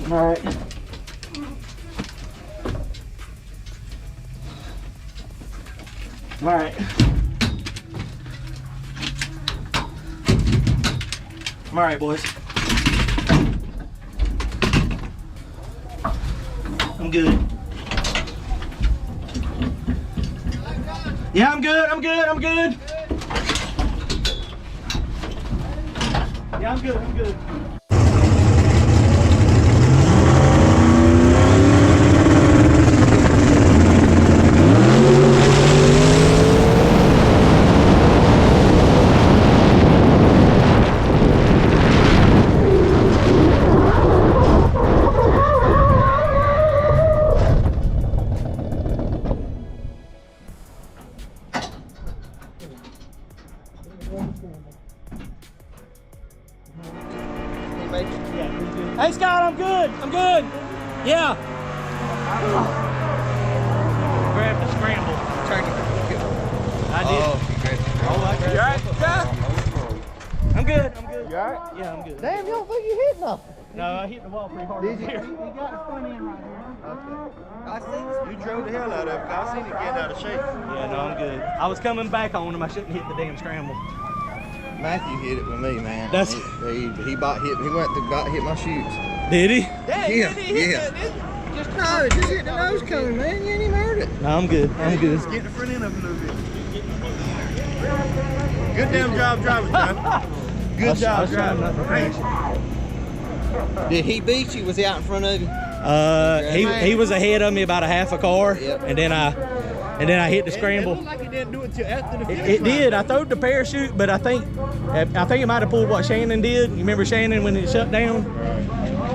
All right. All right. All right, boys. I'm good. Yeah, I'm good. I'm good. I'm good. Yeah, I'm good. I'm good. Hey Scott, I'm good. I'm good. Yeah. Grab the scramble. I did. You alright, Scott? I'm good. I'm good. You alright? Yeah, I'm good. Damn, you don't think you hit nothing? No, I hit the wall pretty hard. Did you? Here. You got the front end right here. Okay. I seen you drove the hell out of it. I seen it getting out of shape. Yeah, no, I'm good. I was coming back on him. I shouldn't hit the damn scramble. Matthew hit it with me, man. That's he went to hit my shoots. Did he? Yeah. Just no, it just hit the nose cone, man. You ain't even heard it. No, I'm good. I'm good. Just get the front end of it a little bit. Good damn job driving, John. Good job driving. Did he beat you? Was he out in front of you? He was ahead of me about a half a car, Yep. and then I hit the scramble. It looked like he didn't do it till after the finish It line. did. I throwed the parachute, but I think it might have pulled what Shannon did. You remember Shannon when it shut down?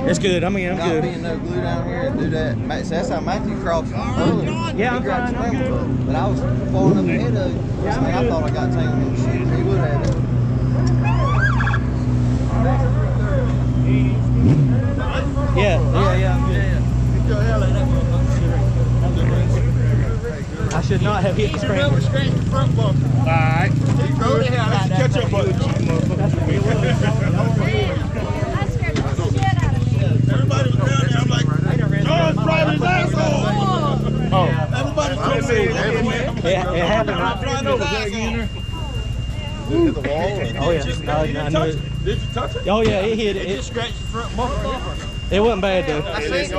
It's good. I mean, I'm Not good. being no glue down here and do that. So that's how Matthew crossed earlier. Yeah, He I'm grabbed fine, the I'm scramble hook, but I was falling up ahead of you. Yeah, I'm I good. thought I got tangled in the shit. He would have it. Yeah. I'm good. I should not have hit the scramble. Scratch the front bumper. All right. Throw the hell out of that. Catch up, buddy. Everybody was down there. I'm like, John's driving his asshole. Oh, Everybody told me. it happened. Driving his asshole. Hit the wall. Oh yeah. No, I knew it. Did you touch it? Oh yeah, it hit It it. just scratched the front bumper. It wasn't bad though. I seen it.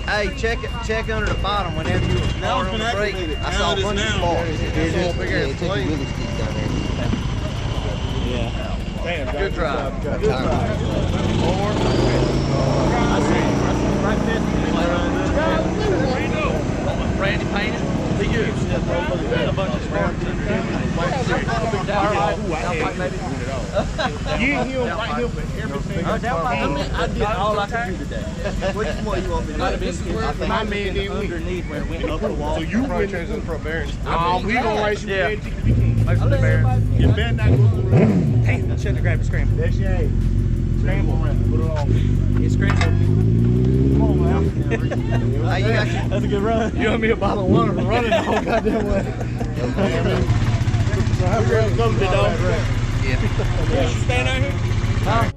Hey, check under the bottom whenever you Now on it's the been brake. activated. I Now saw it a is bunch of now. sparks. It's a big ass Take the flame. wheelie stick down there. Yeah. Damn, Good drive. Good Good drive. drive. Randy painted. He used a bunch of scrambles. You ain't healed right here for everything. I did all I could do today. Which one you want me to do? This is where my man didn't win. Underneath where it went up the wall. So you win the front bearings. We gonna race you Yeah. we can. You better not go through that. Hey, I shouldn't have grabbed the scramble. That's your aim. Scramble around. Put it on. It's scramble. Come on, man. Hey, you got your That's a good run. You owe me a bottle of water for running the whole goddamn way. Yeah. Come to dog. Yeah. Stand out here. Huh?